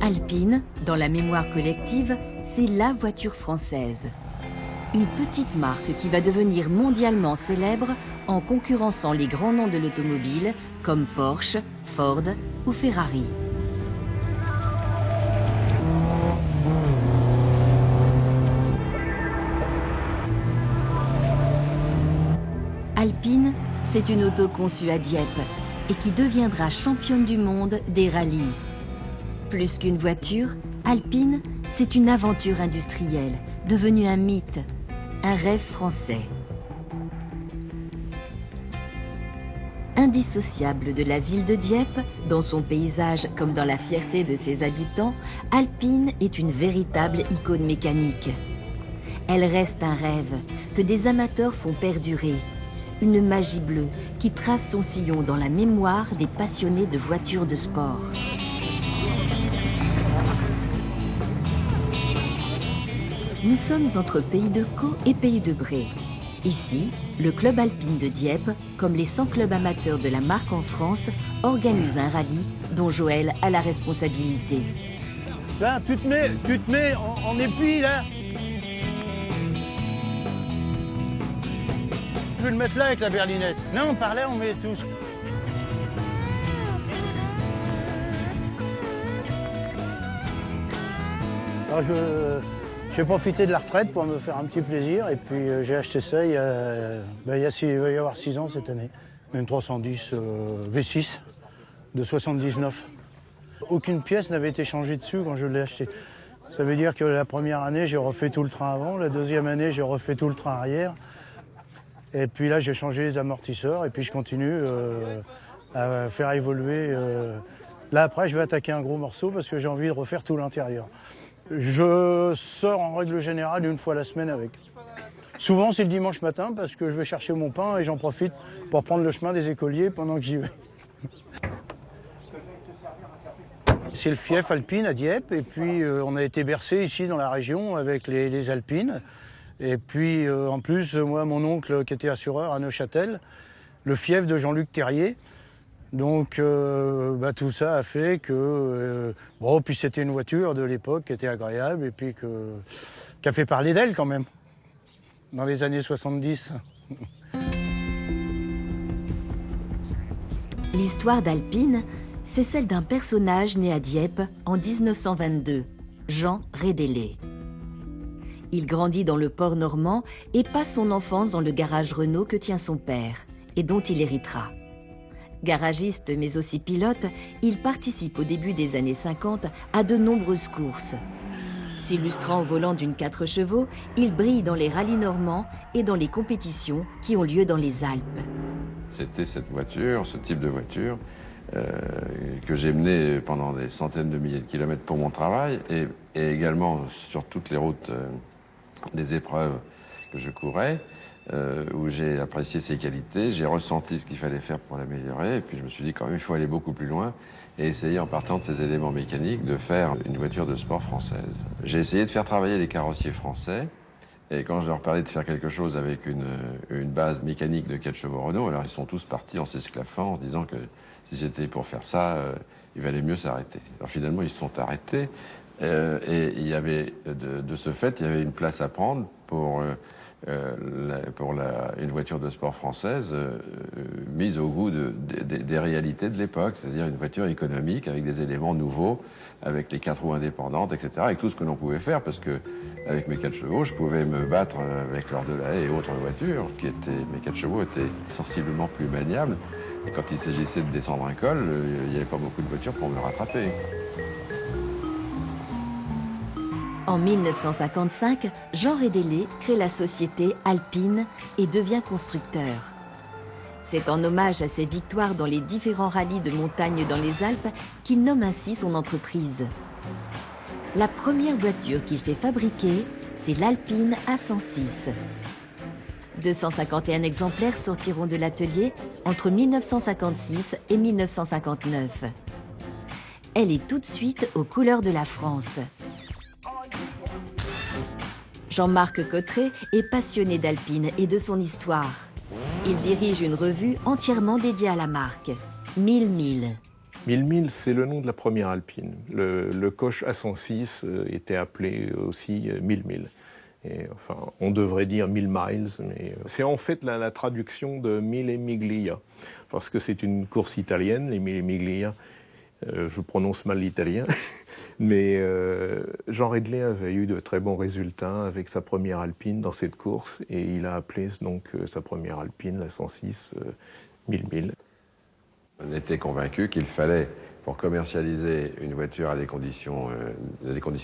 Alpine, dans la mémoire collective, c'est la voiture française. Une petite marque qui va devenir mondialement célèbre en concurrençant les grands noms de l'automobile comme Porsche, Ford ou Ferrari. Alpine, c'est une auto conçue à Dieppe et qui deviendra championne du monde des rallyes. Plus qu'une voiture, Alpine, c'est une aventure industrielle, devenue un mythe, un rêve français. Indissociable de la ville de Dieppe, dans son paysage comme dans la fierté de ses habitants, Alpine est une véritable icône mécanique. Elle reste un rêve que des amateurs font perdurer, une magie bleue qui trace son sillon dans la mémoire des passionnés de voitures de sport. Nous sommes entre Pays de Caux et Pays de Bray. Ici, le club alpine de Dieppe, comme les 100 clubs amateurs de la marque en France, organise un rallye dont Joël a la responsabilité. Là, tu te mets en épi, là. Je vais le mettre là avec la berlinette. Non, par là, on met tous. Alors, j'ai profité de la retraite pour me faire un petit plaisir et puis j'ai acheté ça il va y avoir 6 ans cette année. Une 310 V6 de 79. Aucune pièce n'avait été changée dessus quand je l'ai acheté. Ça veut dire que la première année, j'ai refait tout le train avant, la deuxième année, j'ai refait tout le train arrière. Et puis là, j'ai changé les amortisseurs et puis je continue à faire évoluer. Là, après, je vais attaquer un gros morceau parce que j'ai envie de refaire tout l'intérieur. Je sors en règle générale une fois la semaine avec. Souvent, c'est le dimanche matin parce que je vais chercher mon pain et j'en profite pour prendre le chemin des écoliers pendant que j'y vais. C'est le fief Alpine à Dieppe et puis on a été bercé ici dans la région avec les Alpines. Et puis en plus, moi, mon oncle qui était assureur à Neuchâtel, le fief de Jean-Luc Terrier. Donc tout ça a fait que... puis c'était une voiture de l'époque qui était agréable et puis qui a fait parler d'elle quand même, dans les années 70. L'histoire d'Alpine, c'est celle d'un personnage né à Dieppe en 1922, Jean Rédélé. Il grandit dans le port normand et passe son enfance dans le garage Renault que tient son père et dont il héritera. Garagiste mais aussi pilote, il participe au début des années 50 à de nombreuses courses. S'illustrant au volant d'une 4 chevaux, il brille dans les rallyes normands et dans les compétitions qui ont lieu dans les Alpes. C'était cette voiture, ce type de voiture, que j'ai mené pendant des centaines de milliers de kilomètres pour mon travail et également sur toutes les routes des épreuves que je courais, où j'ai apprécié ses qualités, j'ai ressenti ce qu'il fallait faire pour l'améliorer et puis je me suis dit quand même il faut aller beaucoup plus loin et essayer en partant de ces éléments mécaniques de faire une voiture de sport française. J'ai essayé de faire travailler les carrossiers français et quand je leur parlais de faire quelque chose avec une base mécanique de 4 chevaux Renault, alors ils sont tous partis en s'esclaffant en se disant que si c'était pour faire ça, il valait mieux s'arrêter. Alors finalement ils se sont arrêtés et il y avait de ce fait il y avait une place à prendre pour une voiture de sport française mise au goût des réalités de l'époque, c'est-à-dire une voiture économique avec des éléments nouveaux, avec les 4 roues indépendantes, etc., avec tout ce que l'on pouvait faire, parce que avec mes 4 chevaux, je pouvais me battre avec l'Or de la Haye et autres voitures, mes 4 chevaux étaient sensiblement plus maniables, et quand il s'agissait de descendre un col, il n'y avait pas beaucoup de voitures pour me rattraper. En 1955, Jean Rédélé crée la société Alpine et devient constructeur. C'est en hommage à ses victoires dans les différents rallyes de montagne dans les Alpes qu'il nomme ainsi son entreprise. La première voiture qu'il fait fabriquer, c'est l'Alpine A106. 251 exemplaires sortiront de l'atelier entre 1956 et 1959. Elle est tout de suite aux couleurs de la France. Jean-Marc Cotteret est passionné d'Alpine et de son histoire. Il dirige une revue entièrement dédiée à la marque, 1000 milles. 1000 c'est le nom de la première Alpine. Le coche A106 était appelé aussi 1000. Et, enfin, on devrait dire 1000 miles, mais c'est en fait la traduction de Mille Miglia, parce que c'est une course italienne, les Mille Miglia. Je prononce mal l'italien, mais Jean Redley avait eu de très bons résultats avec sa première Alpine dans cette course, et il a appelé donc sa première Alpine, la 106, 1000. On était convaincu qu'il fallait, pour commercialiser une voiture à des conditions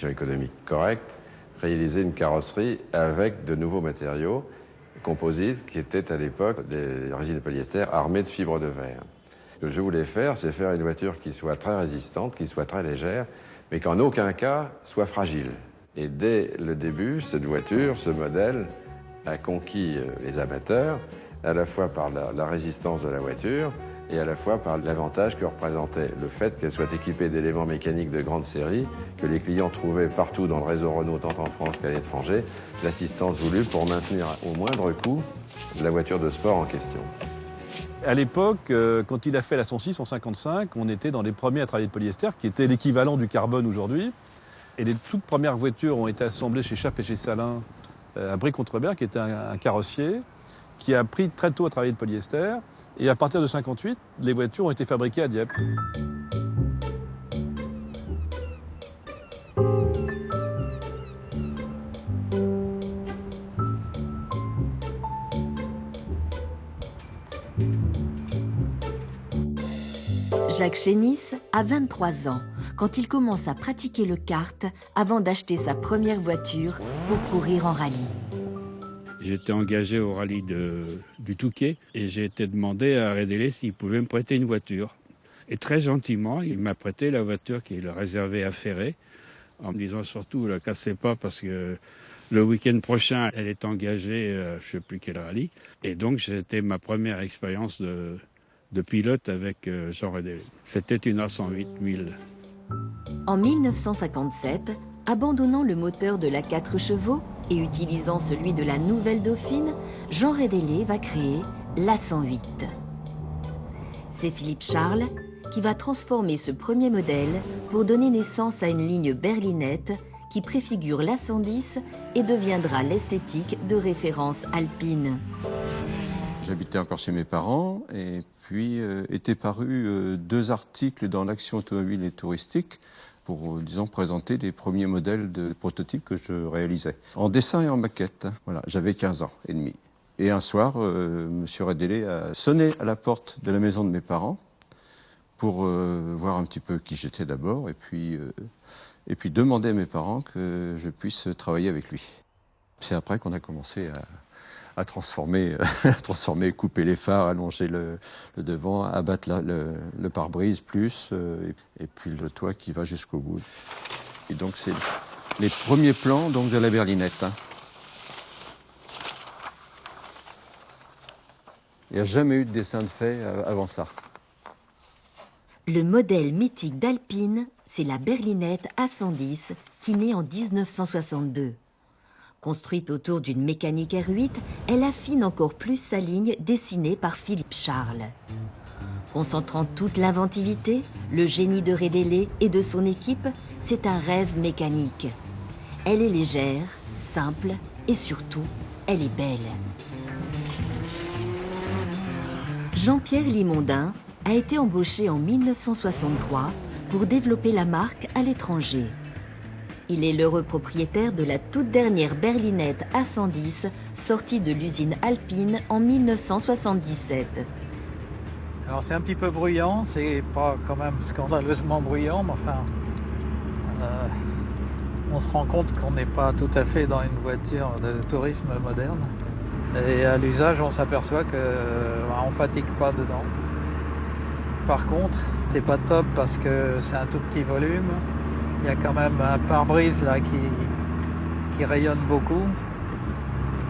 économiques correctes, réaliser une carrosserie avec de nouveaux matériaux composites qui étaient à l'époque des résines de polyester armées de fibres de verre. Ce que je voulais faire, c'est faire une voiture qui soit très résistante, qui soit très légère, mais qu'en aucun cas soit fragile. Et dès le début, cette voiture, ce modèle, a conquis les amateurs, à la fois par la résistance de la voiture et à la fois par l'avantage que représentait le fait qu'elle soit équipée d'éléments mécaniques de grande série que les clients trouvaient partout dans le réseau Renault, tant en France qu'à l'étranger, l'assistance voulue pour maintenir au moindre coût la voiture de sport en question. À l'époque, quand il a fait la 106 en 1955, on était dans les premiers à travailler de polyester, qui était l'équivalent du carbone aujourd'hui. Et les toutes premières voitures ont été assemblées chez Chappe et chez Salin à Brie-Contrebert, qui était un carrossier, qui a appris très tôt à travailler de polyester. Et à partir de 1958, les voitures ont été fabriquées à Dieppe. Jacques Chénis a 23 ans quand il commence à pratiquer le kart avant d'acheter sa première voiture pour courir en rallye. J'étais engagé au rallye du Touquet et j'ai été demandé à Redley s'il pouvait me prêter une voiture. Et très gentiment, il m'a prêté la voiture qu'il réservait à Ferré, en me disant surtout ne la cassez pas parce que le week-end prochain, elle est engagée, je ne sais plus quel rallye. Et donc, c'était ma première expérience de pilote avec Jean Redley. C'était une A108 1000. En 1957, abandonnant le moteur de la 4 chevaux et utilisant celui de la Nouvelle Dauphine, Jean Redley va créer l'A108. C'est Philippe Charles qui va transformer ce premier modèle pour donner naissance à une ligne berlinette qui préfigure l'A110 et deviendra l'esthétique de référence alpine. J'habitais encore chez mes parents et puis étaient parus 2 articles dans l'Action automobile et touristique pour, disons, présenter les premiers modèles de prototypes que je réalisais. En dessin et en maquette. Voilà, j'avais 15 ans et demi. Et un soir, M. Redley a sonné à la porte de la maison de mes parents pour voir un petit peu qui j'étais d'abord et puis demander à mes parents que je puisse travailler avec lui. C'est après qu'on a commencé à transformer, couper les phares, allonger le devant, abattre le pare-brise plus, et puis le toit qui va jusqu'au bout. Et donc c'est les premiers plans donc, de la berlinette. Hein. Il n'y a jamais eu de dessin de fait avant ça. Le modèle mythique d'Alpine, c'est la berlinette A110 qui naît en 1962. Construite autour d'une mécanique R8, elle affine encore plus sa ligne dessinée par Philippe Charles. Concentrant toute l'inventivité, le génie de Redley et de son équipe, c'est un rêve mécanique. Elle est légère, simple et surtout, elle est belle. Jean-Pierre Limondin a été embauché en 1963 pour développer la marque à l'étranger. Il est l'heureux propriétaire de la toute dernière berlinette A110 sortie de l'usine Alpine en 1977. Alors c'est un petit peu bruyant, c'est pas quand même scandaleusement bruyant, mais enfin on se rend compte qu'on n'est pas tout à fait dans une voiture de tourisme moderne. Et à l'usage, on s'aperçoit qu'on ne fatigue pas dedans. Par contre, c'est pas top parce que c'est un tout petit volume. Il y a quand même un pare-brise là qui rayonne beaucoup.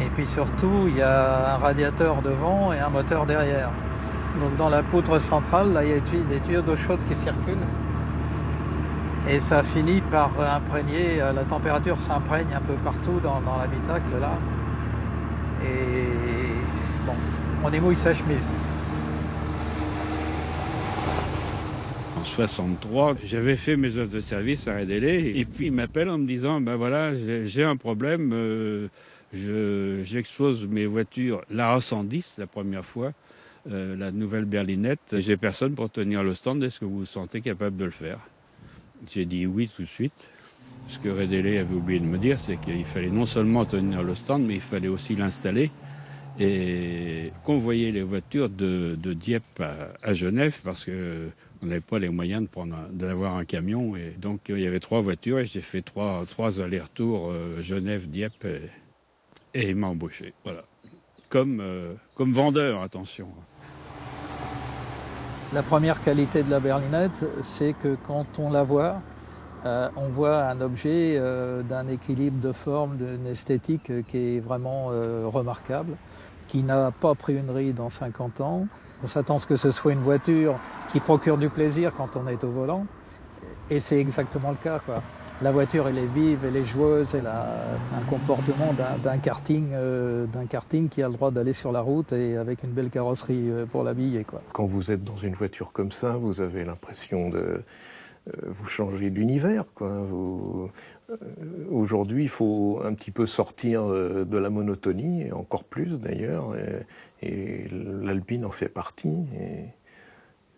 Et puis surtout, il y a un radiateur devant et un moteur derrière. Donc dans la poutre centrale, là, il y a des tuyaux d'eau chaude qui circulent. Et ça finit par imprégner, la température s'imprègne un peu partout dans l'habitacle là. Et bon, on émouille sa chemise. En en 63. J'avais fait mes offres de service à Redélé et puis il m'appelle en me disant ben voilà, j'ai un problème, j'expose mes voitures, la A110 la première fois, la nouvelle berlinette, j'ai personne pour tenir le stand, est-ce que vous vous sentez capable de le faire? J'ai dit oui tout de suite. Ce que Redélé avait oublié de me dire, c'est qu'il fallait non seulement tenir le stand, mais il fallait aussi l'installer et convoyer les voitures de Dieppe à Genève parce que on n'avait pas les moyens d'avoir un camion. Et donc il y avait 3 voitures et j'ai fait trois allers-retours Genève-Dieppe et il m'a embauché. Voilà. Comme vendeur, attention. La première qualité de la berlinette, c'est que quand on la voit, on voit un objet d'un équilibre de forme, d'une esthétique qui est vraiment remarquable, qui n'a pas pris une ride en 50 ans. On s'attend à ce que ce soit une voiture qui procure du plaisir quand on est au volant, et c'est exactement le cas, quoi. La voiture, elle est vive, elle est joueuse, elle a un comportement d'un karting qui a le droit d'aller sur la route et avec une belle carrosserie pour l'habiller, quoi. Quand vous êtes dans une voiture comme ça, vous avez l'impression de... vous changez d'univers, quoi. Aujourd'hui, il faut un petit peu sortir de la monotonie, et encore plus d'ailleurs, et l'Alpine en fait partie. Et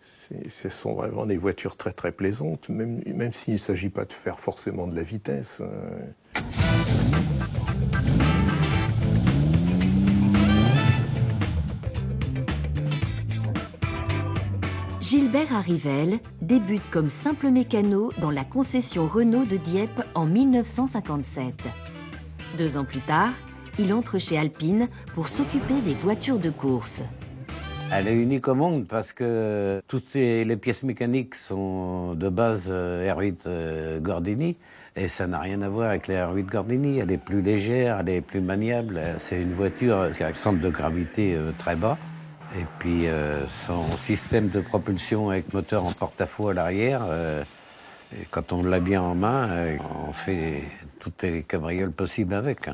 ce sont vraiment des voitures très très plaisantes, même s'il ne s'agit pas de faire forcément de la vitesse. Gilbert Arrivel débute comme simple mécano dans la concession Renault de Dieppe en 1957. 2 ans plus tard, il entre chez Alpine pour s'occuper des voitures de course. Elle est unique au monde parce que toutes les pièces mécaniques sont de base R8 Gordini et ça n'a rien à voir avec les R8 Gordini. Elle est plus légère, elle est plus maniable. C'est une voiture qui a un centre de gravité très bas. Et puis son système de propulsion avec moteur en porte-à-faux à l'arrière, quand on l'a bien en main, on fait toutes les cabrioles possibles avec.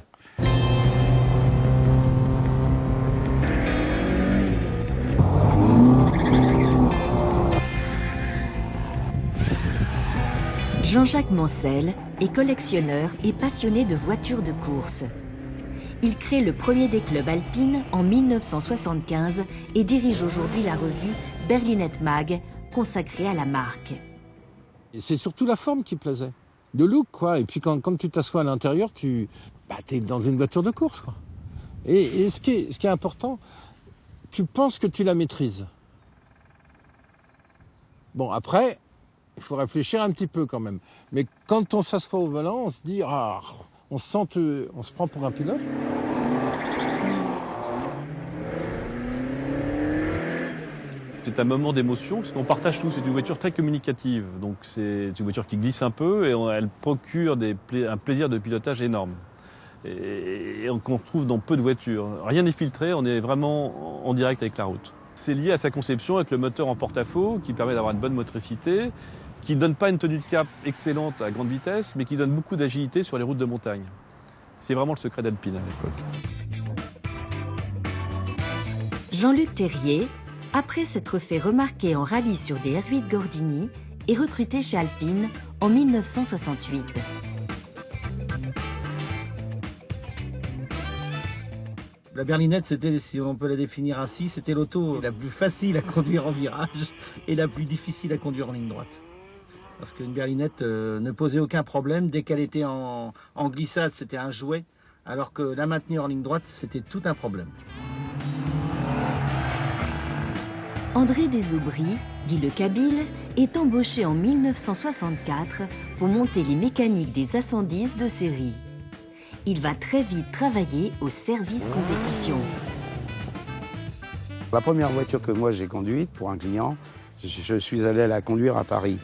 Jean-Jacques Mancel est collectionneur et passionné de voitures de course. Il crée le premier des clubs alpines en 1975 et dirige aujourd'hui la revue Berlinette Mag, consacrée à la marque. C'est surtout la forme qui plaisait, le look, quoi. Et puis quand tu t'assois à l'intérieur, t'es dans une voiture de course, quoi. Et ce qui est important, tu penses que tu la maîtrises. Bon, après, il faut réfléchir un petit peu quand même. Mais quand on s'assoit au volant, on se dit, on se prend pour un pilote. C'est un moment d'émotion, parce qu'on partage tout. C'est une voiture très communicative. Donc c'est une voiture qui glisse un peu et elle procure un plaisir de pilotage énorme. Et qu'on retrouve dans peu de voitures. Rien n'est filtré, on est vraiment en direct avec la route. C'est lié à sa conception avec le moteur en porte-à-faux qui permet d'avoir une bonne motricité, qui ne donne pas une tenue de cap excellente à grande vitesse, mais qui donne beaucoup d'agilité sur les routes de montagne. C'est vraiment le secret d'Alpine à l'époque. Jean-Luc Terrier, après s'être fait remarquer en rallye sur des R8 Gordini, est recruté chez Alpine en 1968. La berlinette, c'était, si on peut la définir ainsi, c'était l'auto la plus facile à conduire en virage et la plus difficile à conduire en ligne droite. Parce qu'une berlinette ne posait aucun problème. Dès qu'elle était en glissade, c'était un jouet. Alors que la maintenir en ligne droite, c'était tout un problème. André Desaubry, dit le Kabyle, est embauché en 1964 pour monter les mécaniques des A110 de série. Il va très vite travailler au service compétition. La première voiture que moi j'ai conduite pour un client, je suis allé la conduire à Paris.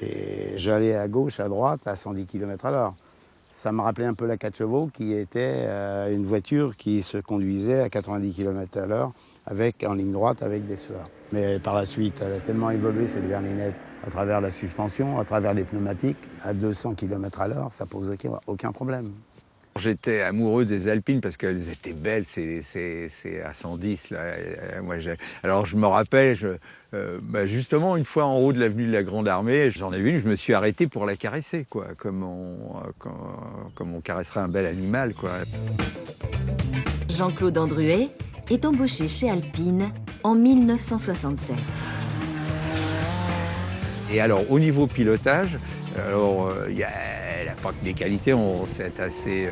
Et j'allais à gauche, à droite, à 110 km/h. Ça me rappelait un peu la 4 chevaux qui était une voiture qui se conduisait à 90 km/h en ligne droite avec des sueurs. Mais par la suite, elle a tellement évolué cette berlinette à travers la suspension, à travers les pneumatiques, à 200 km/h, ça pose aucun problème. J'étais amoureux des Alpines parce qu'elles étaient belles, c'est à 110 là. Alors je me rappelle, justement une fois en haut de l'avenue de la Grande Armée, j'en ai vu une, je me suis arrêté pour la caresser, quoi, comme on caresserait un bel animal, quoi. Jean-Claude Andruet est embauché chez Alpine en 1967. Et alors au niveau pilotage, il n'y a pas que des qualités, c'est assez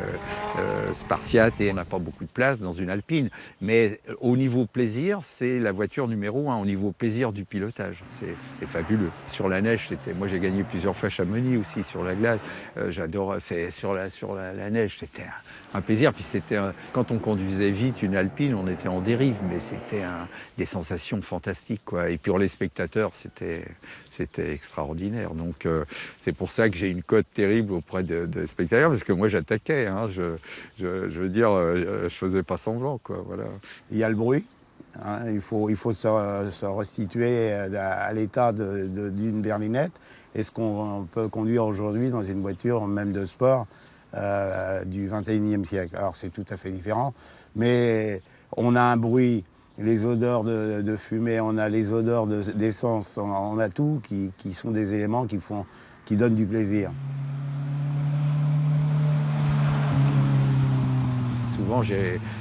spartiate et on n'a pas beaucoup de place dans une Alpine. Mais au niveau plaisir, c'est la voiture numéro 1, au niveau plaisir du pilotage. C'est fabuleux. Sur la neige, moi j'ai gagné plusieurs fois Chamonix aussi sur la glace. J'adore, sur la neige, c'était un plaisir. Puis quand on conduisait vite une Alpine, on était en dérive, mais c'était des sensations fantastiques, quoi. Et pour les spectateurs, c'était extraordinaire. Donc c'est pour ça que j'ai une cote terrible auprès des spectateurs, parce que moi j'attaquais, hein. Je veux dire, je faisais pas semblant, quoi. Voilà. Il y a le bruit, hein. Il faut se restituer à l'état d'une berlinette. Est-ce qu'on peut conduire aujourd'hui dans une voiture, même de sport, du 21e siècle? Alors c'est tout à fait différent, mais on a un bruit, les odeurs de fumée, on a les odeurs d'essence, on a tout qui sont des éléments qui donnent du plaisir. Souvent,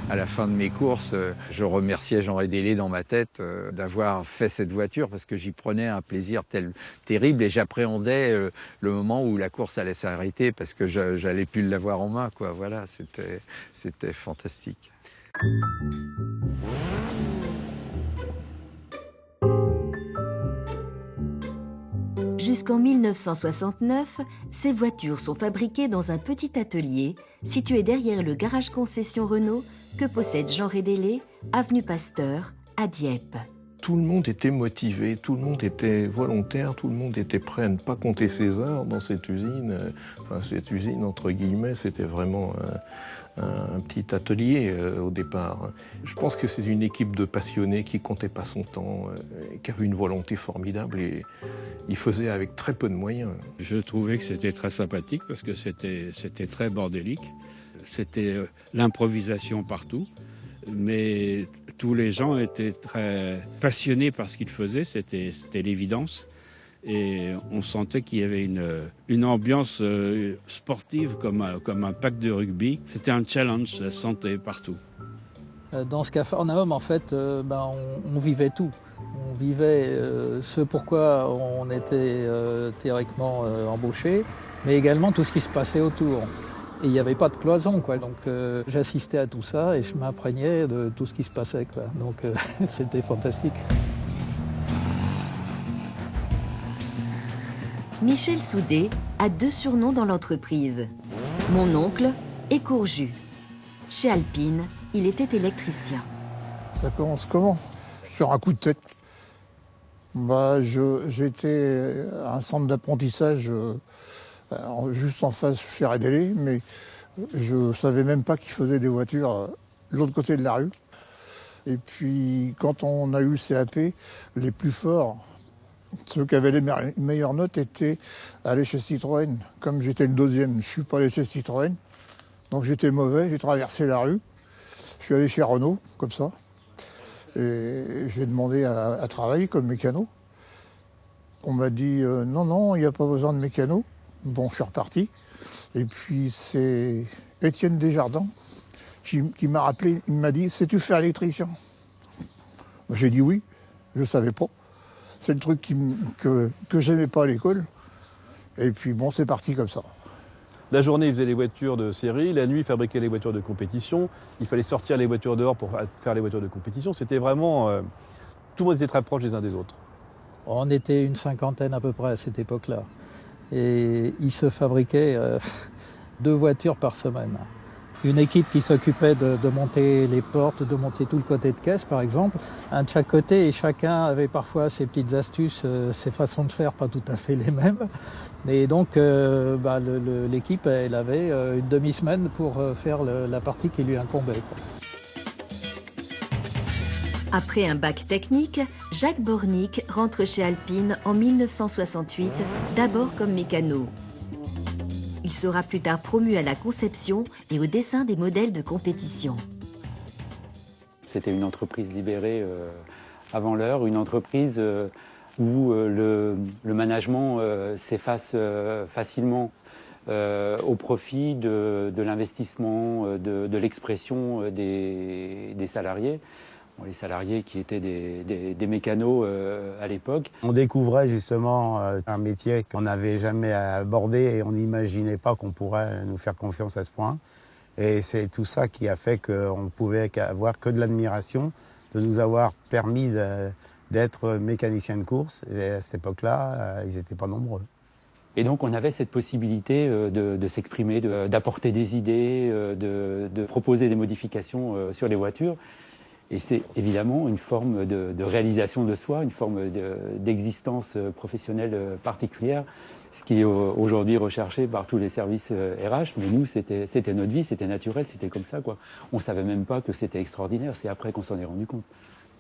à la fin de mes courses, je remerciais Jean Rédélé dans ma tête d'avoir fait cette voiture, parce que j'y prenais un plaisir terrible et j'appréhendais le moment où la course allait s'arrêter, parce que j'allais plus l'avoir en main, quoi. Voilà, c'était fantastique. Jusqu'en 1969, ces voitures sont fabriquées dans un petit atelier situé derrière le garage concession Renault que possède Jean Rédélé, avenue Pasteur, à Dieppe. Tout le monde était motivé, tout le monde était volontaire, tout le monde était prêt à ne pas compter ses heures dans cette usine. Cette usine, entre guillemets, c'était vraiment un petit atelier au départ. Je pense que c'est une équipe de passionnés qui ne comptait pas son temps, qui avait une volonté formidable et il faisait avec très peu de moyens. Je trouvais que c'était très sympathique parce que c'était très bordélique. C'était l'improvisation partout. Mais tous les gens étaient très passionnés par ce qu'ils faisaient, c'était l'évidence. Et on sentait qu'il y avait une ambiance sportive comme un pack de rugby. C'était un challenge, ça se sentait partout. Dans ce Capharnaüm, en fait, on vivait tout. On vivait ce pourquoi on était théoriquement embauché, mais également tout ce qui se passait autour. Et il n'y avait pas de cloison, quoi. Donc j'assistais à tout ça et je m'imprégnais de tout ce qui se passait, quoi. Donc c'était fantastique. Michel Soudé a 2 surnoms dans l'entreprise. Mon oncle et Courjus. Chez Alpine, il était électricien. Ça commence comment? Sur un coup de tête. J'étais à un centre d'apprentissage juste en face chez Rédélé, mais je ne savais même pas qu'ils faisaient des voitures de l'autre côté de la rue. Et puis quand on a eu le CAP, les plus forts, ceux qui avaient les meilleures notes, étaient allés chez Citroën. Comme j'étais le 2e, je ne suis pas allé chez Citroën. Donc j'étais mauvais, j'ai traversé la rue. Je suis allé chez Renault, comme ça. Et j'ai demandé à travailler comme mécano. On m'a dit non, il n'y a pas besoin de mécano. Bon, je suis reparti. Et puis c'est Étienne Desjardins qui m'a rappelé, il m'a dit, sais-tu faire électricien? J'ai dit oui, je ne savais pas. C'est le truc que j'aimais pas à l'école. Et puis bon, c'est parti comme ça. La journée, il faisait les voitures de série, la nuit, il fabriquait les voitures de compétition. Il fallait sortir les voitures dehors pour faire les voitures de compétition. C'était vraiment... tout le monde était très proche les uns des autres. On était une 50aine à peu près à cette époque-là. Et il se fabriquait 2 voitures par semaine. Une équipe qui s'occupait de monter les portes, de monter tout le côté de caisse par exemple, un de chaque côté, et chacun avait parfois ses petites astuces, ses façons de faire pas tout à fait les mêmes. Et donc l'équipe, elle avait une demi-semaine pour faire la partie qui lui incombait, quoi. Après un bac technique, Jacques Bornick rentre chez Alpine en 1968, d'abord comme mécano. Il sera plus tard promu à la conception et au dessin des modèles de compétition. C'était une entreprise libérée avant l'heure, une entreprise où le management s'efface facilement au profit de l'investissement, de l'expression des salariés. Bon, les salariés qui étaient des mécanos à l'époque. On découvrait justement un métier qu'on n'avait jamais abordé et on n'imaginait pas qu'on pourrait nous faire confiance à ce point. Et c'est tout ça qui a fait qu'on ne pouvait avoir que de l'admiration de nous avoir permis d'être mécaniciens de course. Et à cette époque-là, ils n'étaient pas nombreux. Et donc on avait cette possibilité de s'exprimer, d'apporter des idées, de proposer des modifications sur les voitures. Et c'est évidemment une forme de réalisation de soi, une forme d'existence professionnelle particulière, ce qui est aujourd'hui recherché par tous les services RH. Mais nous, c'était notre vie, c'était naturel, c'était comme ça, quoi. On ne savait même pas que c'était extraordinaire, c'est après qu'on s'en est rendu compte.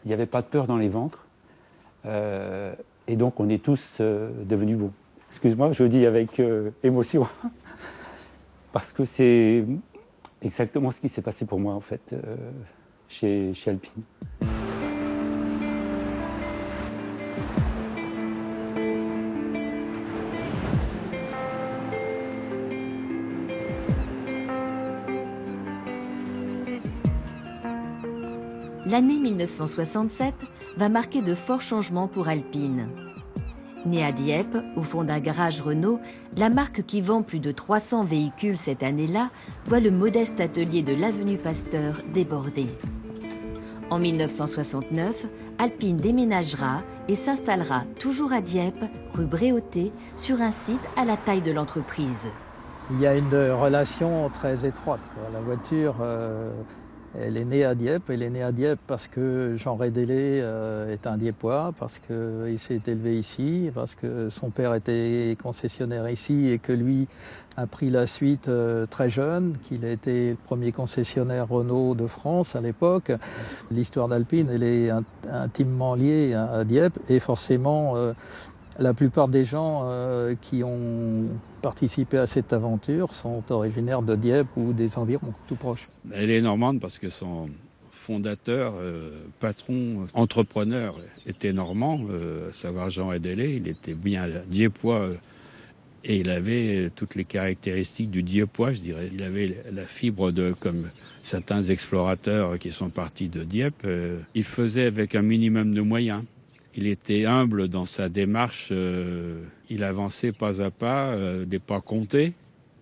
Il n'y avait pas de peur dans les ventres, et donc on est tous devenus beaux. Excuse-moi, je le dis avec émotion, parce que c'est exactement ce qui s'est passé pour moi, en fait. Chez Alpine. L'année 1967 va marquer de forts changements pour Alpine. Née à Dieppe, au fond d'un garage Renault, la marque qui vend plus de 300 véhicules cette année-là voit le modeste atelier de l'avenue Pasteur déborder. En 1969, Alpine déménagera et s'installera toujours à Dieppe, rue Bréauté, sur un site à la taille de l'entreprise. Il y a une relation très étroite, quoi. La voiture, elle est née à Dieppe. Elle est née à Dieppe parce que Jean Rédélé est un Dieppois, parce qu'il s'est élevé ici, parce que son père était concessionnaire ici et que lui a pris la suite très jeune, qu'il a été le premier concessionnaire Renault de France à l'époque. L'histoire d'Alpine, elle est intimement liée à Dieppe et forcément la plupart des gens qui ont participé à cette aventure sont originaires de Dieppe ou des environs, tout proches. Elle est normande parce que son fondateur, patron, entrepreneur était normand, à savoir Jean Rédélé. Il était bien dieppois et il avait toutes les caractéristiques du dieppois, je dirais. Il avait la fibre comme certains explorateurs qui sont partis de Dieppe. Il faisait avec un minimum de moyens. Il était humble dans sa démarche, il avançait pas à pas, des pas comptés.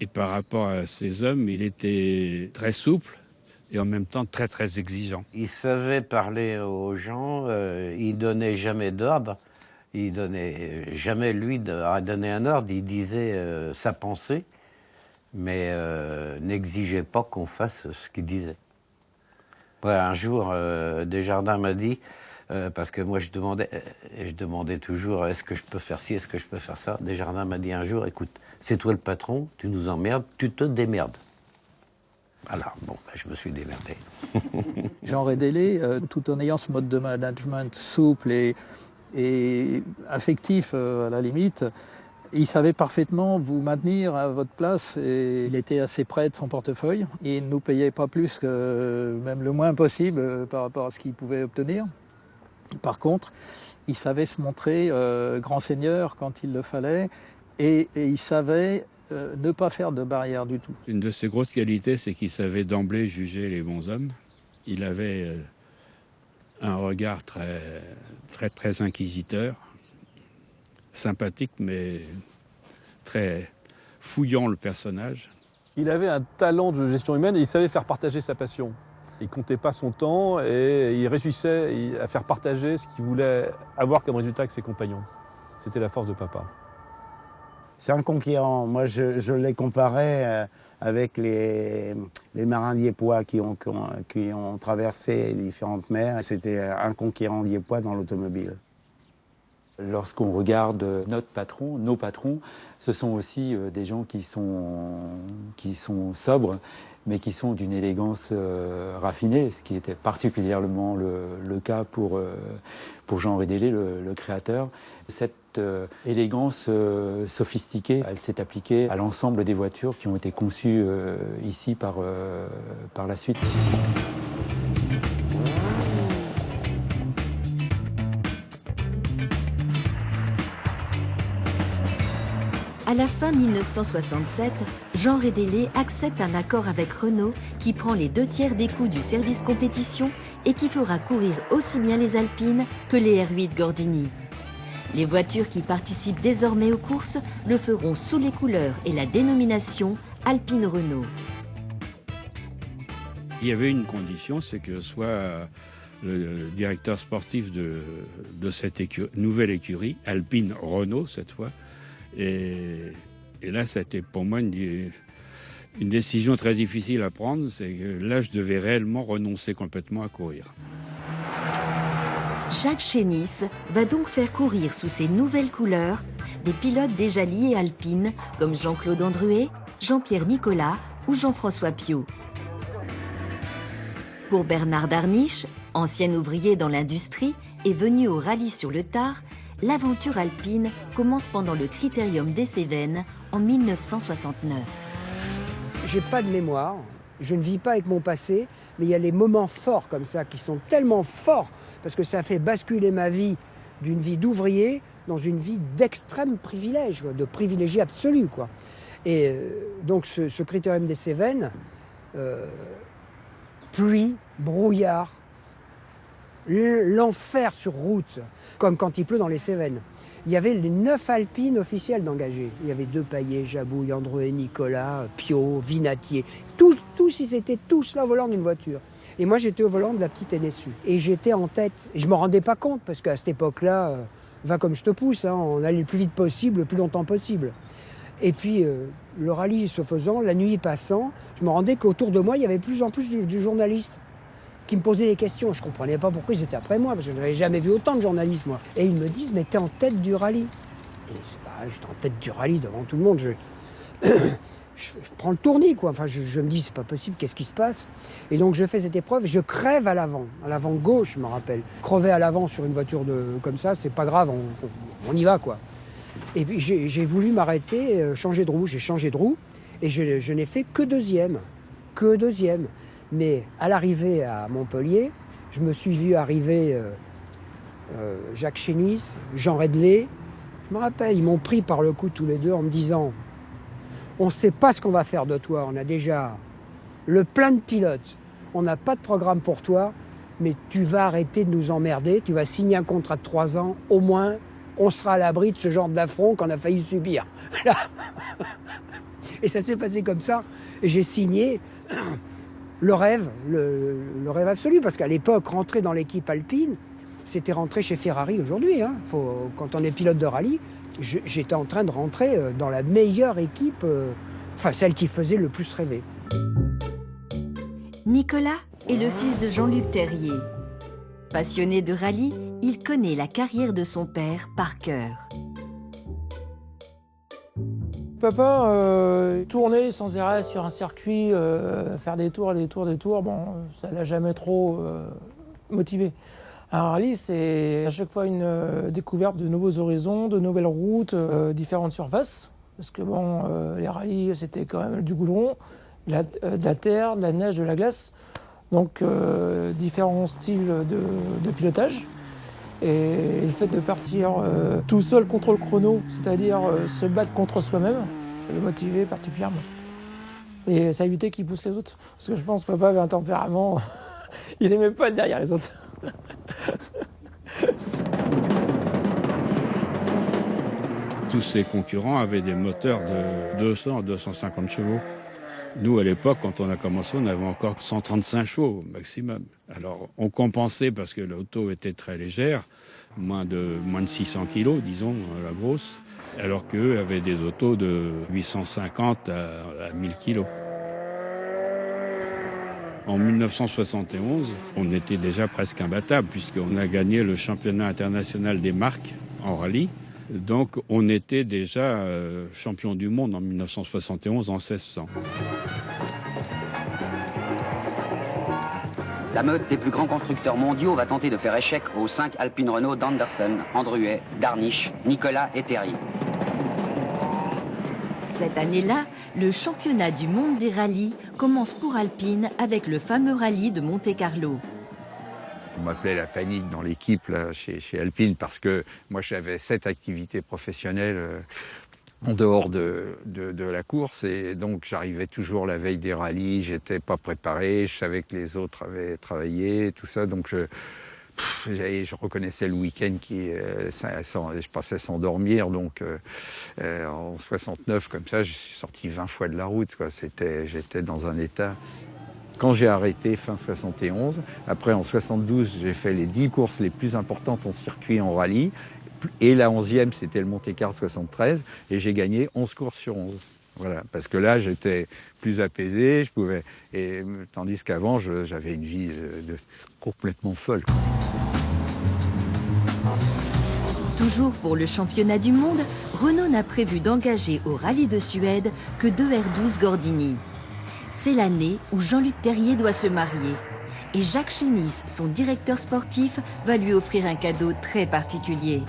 Et par rapport à ces hommes, il était très souple et en même temps très très exigeant. Il savait parler aux gens, il donnait jamais d'ordre, il donnait jamais lui à donner un ordre, il disait sa pensée, mais n'exigeait pas qu'on fasse ce qu'il disait. Ouais, un jour, Desjardins m'a dit, parce que moi je demandais toujours est-ce que je peux faire ci, est-ce que je peux faire ça. Desjardins m'a dit un jour, écoute, c'est toi le patron, tu nous emmerdes, tu te démerdes. Alors, bon, je me suis démerdé. Jean Rédélé, tout en ayant ce mode de management souple et affectif à la limite, il savait parfaitement vous maintenir à votre place et il était assez près de son portefeuille. Et il ne nous payait pas plus que même le moins possible par rapport à ce qu'il pouvait obtenir. Par contre, il savait se montrer grand seigneur quand il le fallait et il savait ne pas faire de barrière du tout. Une de ses grosses qualités, c'est qu'il savait d'emblée juger les bons hommes. Il avait un regard très, très, très inquisiteur, sympathique mais très fouillant le personnage. Il avait un talent de gestion humaine et il savait faire partager sa passion. Il comptait pas son temps et il réussissait à faire partager ce qu'il voulait avoir comme résultat avec ses compagnons. C'était la force de papa. C'est un conquérant. Moi, je l'ai comparé avec les marins dieppois qui ont traversé les différentes mers. C'était un conquérant dieppois dans l'automobile. Lorsqu'on regarde notre patron, nos patrons, ce sont aussi des gens qui sont sobres mais qui sont d'une élégance raffinée, ce qui était particulièrement le cas pour Jean Rédélé, le créateur. Cette élégance sophistiquée, elle s'est appliquée à l'ensemble des voitures qui ont été conçues ici par la suite. À la fin 1967, Jean Rédélé accepte un accord avec Renault qui prend les 2/3 des coûts du service compétition et qui fera courir aussi bien les Alpines que les R8 Gordini. Les voitures qui participent désormais aux courses le feront sous les couleurs et la dénomination Alpine Renault. Il y avait une condition, c'est que soit le directeur sportif de cette nouvelle écurie, Alpine Renault cette fois, et là ça a été pour moi une décision très difficile à prendre, c'est que là je devais réellement renoncer complètement à courir. Jacques Chénis va donc faire courir sous ces nouvelles couleurs des pilotes déjà liés Alpine comme Jean-Claude Andruet, Jean-Pierre Nicolas ou Jean-François Piot. Pour Bernard Darniche, ancien ouvrier dans l'industrie et venu au rallye sur le tard, l'aventure alpine commence pendant le Critérium des Cévennes en 1969. J'ai pas de mémoire, je ne vis pas avec mon passé, mais il y a les moments forts comme ça qui sont tellement forts parce que ça fait basculer ma vie d'une vie d'ouvrier dans une vie d'extrême privilège, de privilégié absolu, quoi. Et donc ce Critérium des Cévennes, pluie, brouillard, l'enfer sur route, comme quand il pleut dans les Cévennes. Il y avait les 9 Alpines officielles d'engagés. Il y avait Depailler, Jabouille, Andruet, Nicolas, Piot, Vinatier. Tous, ils étaient tous là au volant d'une voiture. Et moi, j'étais au volant de la petite NSU. Et j'étais en tête. Et je ne me rendais pas compte, parce qu'à cette époque-là, va comme je te pousse, hein, on allait le plus vite possible, le plus longtemps possible. Et puis, le rallye se faisant, la nuit passant, je me rendais qu'autour de moi, il y avait de plus en plus de journalistes qui me posaient des questions. Je ne comprenais pas pourquoi ils étaient après moi, parce que je n'avais jamais vu autant de journalistes, moi. Et ils me disent, mais t'es en tête du rallye. Et j'étais en tête du rallye devant tout le monde. Je prends le tournis, quoi. Enfin, je me dis, c'est pas possible, qu'est-ce qui se passe? Et donc, je fais cette épreuve, je crève à l'avant gauche, je me rappelle. Crever à l'avant sur une voiture comme ça, c'est pas grave, on y va, quoi. Et puis, j'ai voulu m'arrêter, changer de roue. J'ai changé de roue, et je n'ai fait que deuxième. Mais à l'arrivée à Montpellier, je me suis vu arriver Jacques Chénis, Jean Rédélé. Je me rappelle, ils m'ont pris par le cou tous les deux en me disant « On ne sait pas ce qu'on va faire de toi, on a déjà le plein de pilotes, on n'a pas de programme pour toi, mais tu vas arrêter de nous emmerder, tu vas signer un contrat de 3 ans, au moins on sera à l'abri de ce genre d'affront qu'on a failli subir. » Et ça s'est passé comme ça, et j'ai signé le rêve absolu, parce qu'à l'époque, rentrer dans l'équipe alpine, c'était rentrer chez Ferrari aujourd'hui. Hein. Quand on est pilote de rallye, j'étais en train de rentrer dans la meilleure équipe, celle qui faisait le plus rêver. Nicolas est le fils de Jean-Luc Terrier. Passionné de rallye, il connaît la carrière de son père par cœur. Papa tournait sans arrêt sur un circuit, faire des tours, bon, ça l'a jamais trop motivé. Un rallye, c'est à chaque fois une découverte de nouveaux horizons, de nouvelles routes, différentes surfaces. Parce que bon, les rallyes, c'était quand même du goudron, de la terre, de la neige, de la glace. Donc différents styles de pilotage. Et le fait de partir tout seul contre le chrono, c'est-à-dire se battre contre soi-même, le motivait particulièrement. Et ça évitait qu'il pousse les autres. Parce que je pense que papa avait un tempérament, il n'aimait pas être derrière les autres. Tous ses concurrents avaient des moteurs de 200 à 250 chevaux. Nous, à l'époque, quand on a commencé, on avait encore 135 chevaux au maximum. Alors, on compensait parce que l'auto était très légère, moins de 600 kilos, disons, la grosse, alors qu'eux avaient des autos de 850 à 1000 kilos. En 1971, on était déjà presque imbattable, puisqu'on a gagné le championnat international des marques en rallye. Donc on était déjà champion du monde en 1971 en 1600. La meute des plus grands constructeurs mondiaux va tenter de faire échec aux 5 Alpine Renault d'Anderson, Andruet, Darniche, Nicolas et Terry. Cette année-là, le championnat du monde des rallyes commence pour Alpine avec le fameux rallye de Monte-Carlo. On m'appelait la panique dans l'équipe chez Alpine parce que moi j'avais 7 activités professionnelles en dehors de la course et donc j'arrivais toujours la veille des rallyes, j'étais pas préparé, je savais que les autres avaient travaillé, tout ça, donc je reconnaissais le week-end je passais sans dormir, donc en 69 comme ça, je suis sorti 20 fois de la route, quoi. J'étais dans un état. Quand j'ai arrêté fin 71, après en 72, j'ai fait les 10 courses les plus importantes en circuit en rallye, et la 11e, c'était le Monte-Carlo 73, et j'ai gagné 11 courses sur 11. Voilà, parce que là, j'étais plus apaisé, tandis qu'avant, j'avais une vie complètement folle. Toujours pour le championnat du monde, Renault n'a prévu d'engager au rallye de Suède que 2 R12 Gordini. C'est l'année où Jean-Luc Terrier doit se marier. Et Jacques Chénis, son directeur sportif, va lui offrir un cadeau très particulier.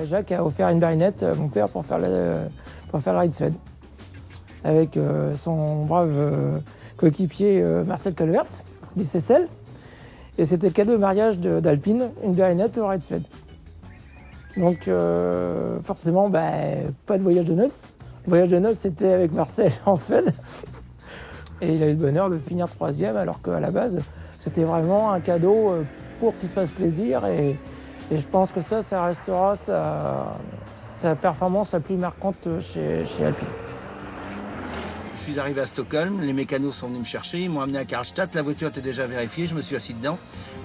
Jacques a offert une berlinette à mon père pour faire le rallye de Suède. Avec son brave coéquipier Marcel Calvert, dit Cécile. Et c'était le cadeau de mariage d'Alpine, une berlinette au rallye de Suède. Donc forcément, pas de voyage de noces. Le voyage de noces, c'était avec Marcel en Suède. Et il a eu le bonheur de finir 3e, alors qu'à la base, c'était vraiment un cadeau pour qu'il se fasse plaisir. Et je pense que ça restera sa performance la plus marquante chez Alpine. Je suis arrivé à Stockholm, les mécanos sont venus me chercher, ils m'ont amené à Karlstad, la voiture était déjà vérifiée, je me suis assis dedans.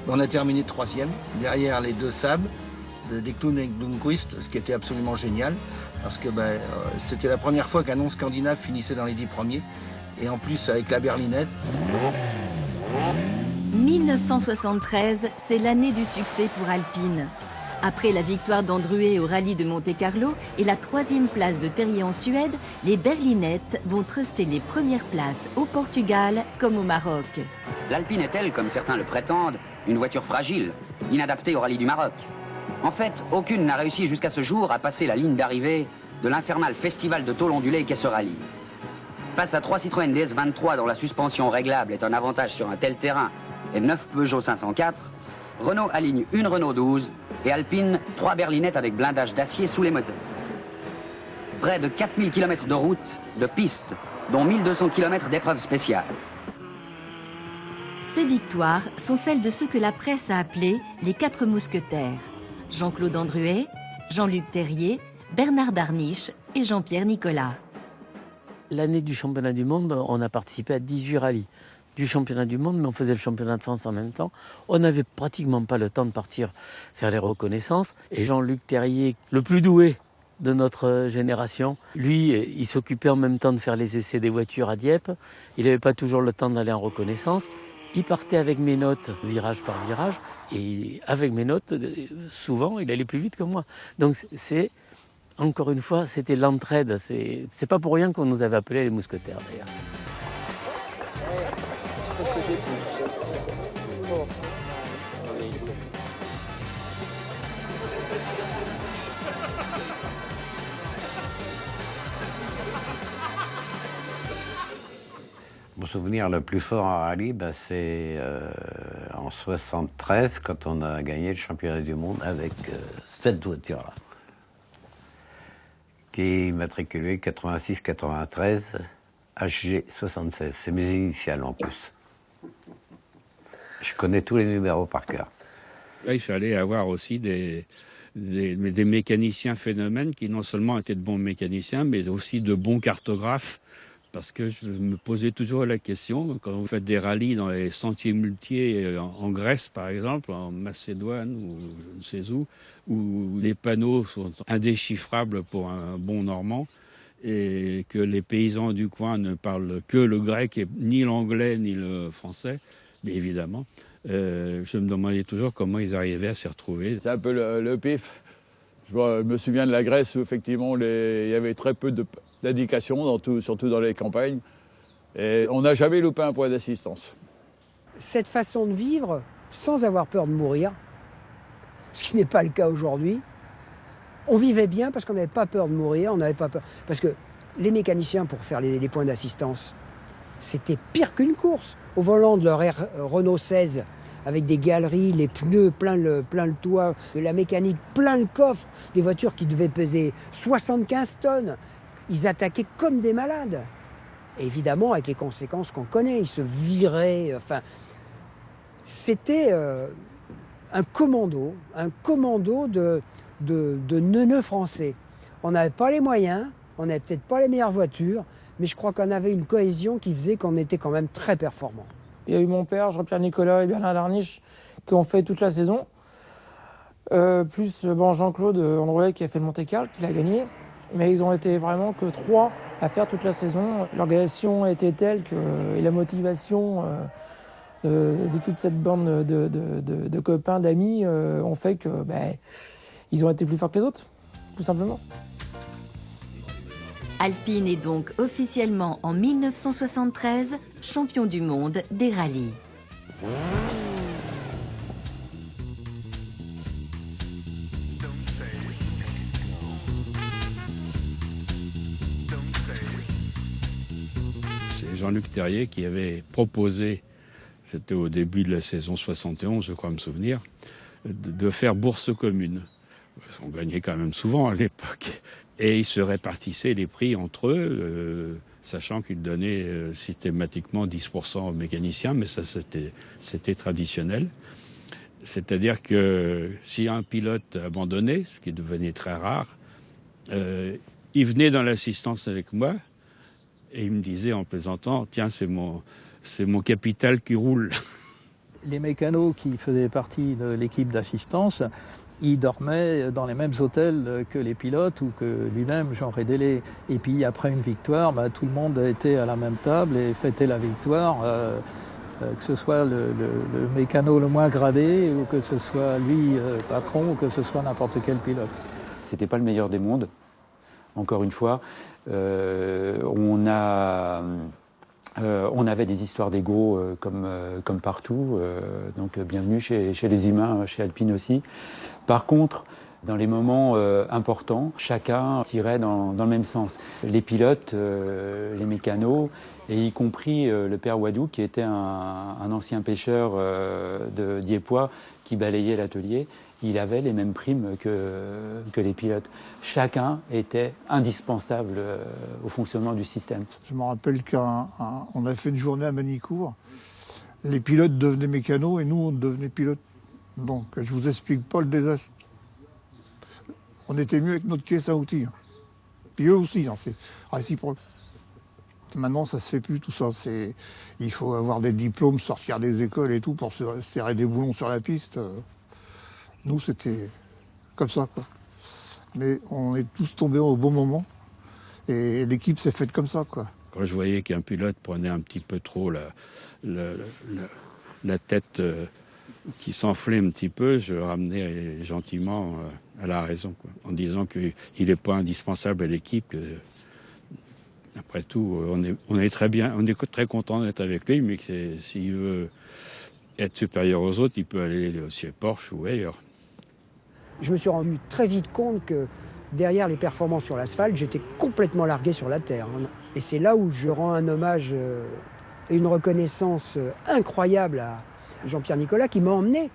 On a terminé 3e, derrière les 2 Saab de Dectun et Blomqvist, ce qui était absolument génial, parce que c'était la première fois qu'un non scandinave finissait dans les 10 premiers. Et en plus avec la berlinette. 1973, c'est l'année du succès pour Alpine. Après la victoire d'Andruet au rallye de Monte-Carlo et la 3e place de Terrier en Suède, les berlinettes vont truster les premières places au Portugal comme au Maroc. L'Alpine est-elle, comme certains le prétendent, une voiture fragile, inadaptée au rallye du Maroc? En fait, aucune n'a réussi jusqu'à ce jour à passer la ligne d'arrivée de l'infernal festival de tôle ondulée qu'est ce rallye. Face à 3 Citroën DS23 dont la suspension réglable est un avantage sur un tel terrain et 9 Peugeot 504, Renault aligne une Renault 12 et Alpine 3 berlinettes avec blindage d'acier sous les moteurs. Près de 4000 km de route, de pistes, dont 1200 km d'épreuves spéciales. Ces victoires sont celles de ceux que la presse a appelés les 4 mousquetaires. Jean-Claude Andruet, Jean-Luc Terrier, Bernard Darniche et Jean-Pierre Nicolas. L'année du championnat du monde, on a participé à 18 rallyes du championnat du monde, mais on faisait le championnat de France en même temps. On n'avait pratiquement pas le temps de partir faire les reconnaissances. Et Jean-Luc Terrier, le plus doué de notre génération, lui, il s'occupait en même temps de faire les essais des voitures à Dieppe. Il n'avait pas toujours le temps d'aller en reconnaissance. Il partait avec mes notes, virage par virage. Et avec mes notes, souvent, il allait plus vite que moi. Donc c'est... Encore une fois, c'était l'entraide. C'est pas pour rien qu'on nous avait appelés les mousquetaires, d'ailleurs. Mon souvenir le plus fort en rallye, c'est en 73, quand on a gagné le championnat du monde avec cette voiture-là, qui est immatriculée 86-93 HG76. C'est mes initiales en plus. Je connais tous les numéros par cœur. Là, il fallait avoir aussi des mécaniciens phénomènes qui non seulement étaient de bons mécaniciens, mais aussi de bons cartographes. Parce que je me posais toujours la question, quand vous faites des rallyes dans les sentiers muletiers en Grèce, par exemple, en Macédoine ou je ne sais où les panneaux sont indéchiffrables pour un bon normand, et que les paysans du coin ne parlent que le grec, et ni l'anglais ni le français, mais évidemment, je me demandais toujours comment ils arrivaient à s'y retrouver. C'est un peu le pif. Je me souviens de la Grèce où effectivement il y avait très peu d'indications, surtout dans les campagnes. Et on n'a jamais loupé un point d'assistance. cette façon de vivre sans avoir peur de mourir, ce qui n'est pas le cas aujourd'hui. On vivait bien parce qu'on n'avait pas peur de mourir, on n'avait pas peur. Parce que les mécaniciens, pour faire les points d'assistance, c'était pire qu'une course. Au volant de leur Renault 16, avec des galeries, les pneus plein le toit, de la mécanique plein le coffre, des voitures qui devaient peser 75 tonnes. Ils attaquaient comme des malades. Et évidemment, avec les conséquences qu'on connaît, ils se viraient. Enfin, c'était un commando de neuneux français. On n'avait pas les moyens, on n'avait peut-être pas les meilleures voitures, mais je crois qu'on avait une cohésion qui faisait qu'on était quand même très performants. Il y a eu mon père, Jean-Pierre Nicolas et Bernard Darniche qui ont fait toute la saison. Plus Jean-Claude Androuet qui a fait le Monte-Carlo, qui l'a gagné. Mais ils ont été vraiment que 3 à faire toute la saison. L'organisation était telle que, et la motivation de toute cette bande de copains, d'amis, ont fait que ils ont été plus forts que les autres, tout simplement. Alpine est donc officiellement en 1973 champion du monde des rallyes. C'est Jean-Luc Terrier qui avait proposé, c'était au début de la saison 71, je crois me souvenir, de faire bourse commune. On gagnait quand même souvent à l'époque. Et ils se répartissaient les prix entre eux, sachant qu'ils donnaient systématiquement 10% aux mécaniciens, mais ça c'était traditionnel. C'est-à-dire que si un pilote abandonnait, ce qui devenait très rare, il venait dans l'assistance avec moi et il me disait en plaisantant, tiens, c'est mon capital qui roule. Les mécanos qui faisaient partie de l'équipe d'assistance, ils dormaient dans les mêmes hôtels que les pilotes ou que lui-même, Jean Rédélé. Et puis après une victoire, tout le monde était à la même table et fêtait la victoire, que ce soit le mécano le moins gradé ou que ce soit lui patron ou que ce soit n'importe quel pilote. C'était pas le meilleur des mondes, encore une fois. On avait des histoires d'ego comme partout, donc bienvenue chez les humains, chez Alpine aussi. Par contre, dans les moments importants, chacun tirait dans le même sens. Les pilotes, les mécanos, et y compris le père Wadou, qui était un ancien pêcheur de Diepois, qui balayait l'atelier, il avait les mêmes primes que les pilotes. Chacun était indispensable au fonctionnement du système. Je me rappelle qu'on a fait une journée à Manicourt. Les pilotes devenaient mécanos et nous, on devenait pilotes. Donc, je vous explique pas le désastre. On était mieux avec notre caisse à outils. Puis eux aussi, c'est réciproque. Maintenant, ça se fait plus, tout ça. Il faut avoir des diplômes, sortir des écoles et tout pour se serrer des boulons sur la piste. Nous, c'était comme ça, quoi. Mais on est tous tombés au bon moment. Et l'équipe s'est faite comme ça, quoi. Quand je voyais qu'un pilote prenait un petit peu trop la tête qui s'enflait un petit peu, je le ramenais gentiment à la raison, quoi, en disant qu'il n'est pas indispensable à l'équipe. Après tout, on est très bien, on est très content d'être avec lui, mais s'il veut être supérieur aux autres, il peut aller chez Porsche ou ailleurs. Je me suis rendu très vite compte que derrière les performances sur l'asphalte, j'étais complètement largué sur la terre. Et c'est là où je rends un hommage et une reconnaissance incroyable à Jean-Pierre Nicolas, qui m'a emmené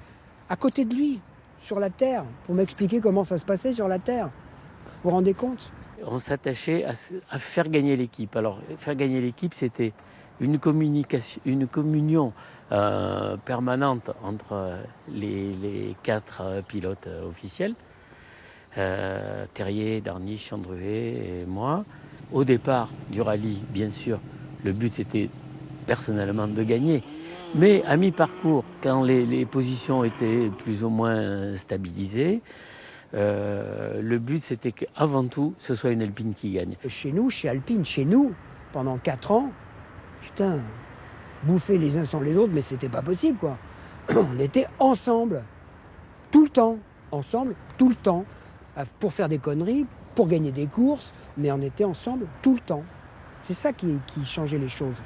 à côté de lui, sur la terre, pour m'expliquer comment ça se passait sur la terre. Vous vous rendez compte ? On s'attachait à faire gagner l'équipe. Alors, faire gagner l'équipe, c'était une communion permanente entre les 4 pilotes officiels, Terrier, Darniche, Androuet et moi. Au départ du rallye, bien sûr, le but c'était personnellement de gagner. Mais à mi-parcours, quand les positions étaient plus ou moins stabilisées, le but c'était qu'avant tout, ce soit une Alpine qui gagne. Chez nous, chez Alpine, pendant 4 ans, putain, bouffer les uns sans les autres, mais c'était pas possible, quoi. On était ensemble, tout le temps, ensemble, tout le temps, pour faire des conneries, pour gagner des courses, mais on était ensemble tout le temps. C'est ça qui changeait les choses.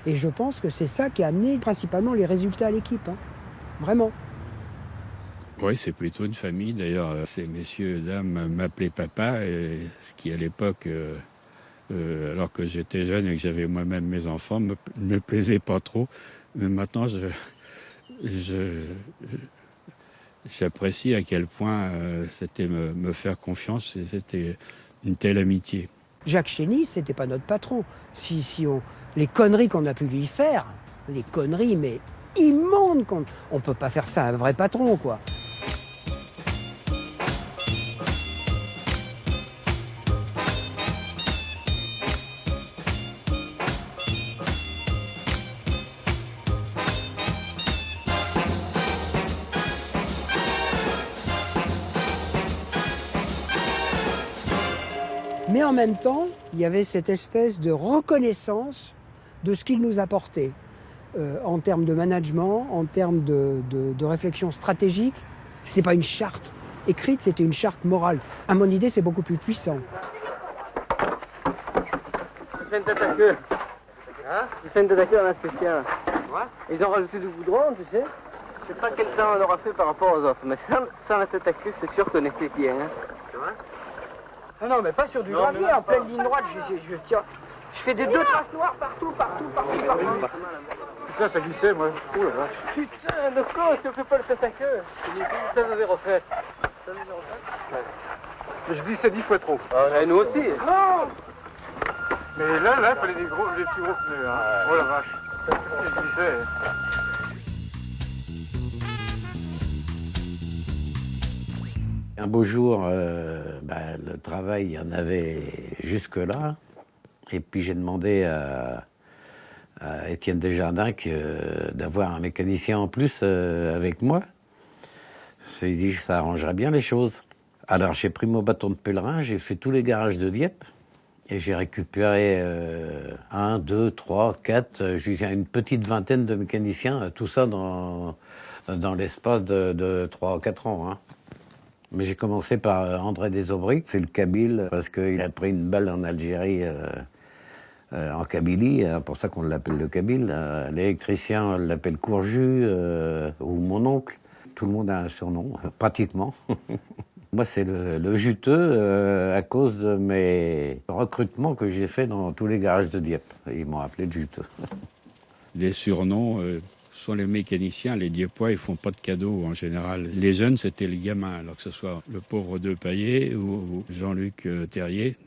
Et je pense que c'est ça qui a amené principalement les résultats à l'équipe. Hein. Vraiment. Oui, c'est plutôt une famille. D'ailleurs, ces messieurs et dames m'appelaient papa, et ce qui à l'époque, alors que j'étais jeune et que j'avais moi-même mes enfants, me plaisait pas trop. Mais maintenant, j'apprécie à quel point c'était me faire confiance et c'était une telle amitié. Jacques Chénis, c'était pas notre patron. Les conneries qu'on a pu lui faire, les conneries, mais immondes, on peut pas faire ça à un vrai patron, quoi. Mais en même temps, il y avait cette espèce de reconnaissance de ce qu'il nous apportait en termes de management, en termes de réflexion stratégique. C'était pas une charte écrite, c'était une charte morale. À mon idée, c'est beaucoup plus puissant. Ils font une tête à queue. Hein? Ils font une tête à queue dans la spéciale. Ouais. Ils ont rajouté du goudron, tu sais. Je sais pas quel temps on aura fait par rapport aux autres, mais sans la tête à queue, c'est sûr qu'on était bien. Hein? C'est vrai? Non, mais pas sur du gravier, en pleine ligne droite, je tiens. Je fais des 2 traces noires partout. Putain, ça glissait, moi. Oh la vache. Putain, de con, si on fait pas le tête à queue. 16 à 07. 16 à 07 ouais. Je glissais 10 fois trop. Et nous aussi. Non. Mais là, il fallait des plus gros pneus. Hein. Oh la vache. Ça glissait. Un beau jour, le travail, il y en avait jusque-là. Et puis j'ai demandé à Étienne Desjardins d'avoir un mécanicien en plus avec moi. Il dit que ça arrangerait bien les choses. Alors j'ai pris mon bâton de pèlerin, j'ai fait tous les garages de Dieppe. Et j'ai récupéré 1, 2, 3, 4, jusqu'à une petite vingtaine de mécaniciens. Tout ça dans l'espace de 3 ou 4 ans. Hein. Mais j'ai commencé par André Desaubry, c'est le Kabyle, parce qu'il a pris une balle en Algérie, en Kabylie, hein, pour ça qu'on l'appelle le Kabyle. L'électricien, on l'appelle Courju, ou mon oncle. Tout le monde a un surnom, pratiquement. Moi, c'est le juteux, à cause de mes recrutements que j'ai fait dans tous les garages de Dieppe. Ils m'ont appelé le juteux. Les surnoms... sont les mécaniciens, les Dieppois, ils font pas de cadeaux en général. Les jeunes, c'était les gamins, alors que ce soit le pauvre De Paillet ou Jean-Luc Terrier,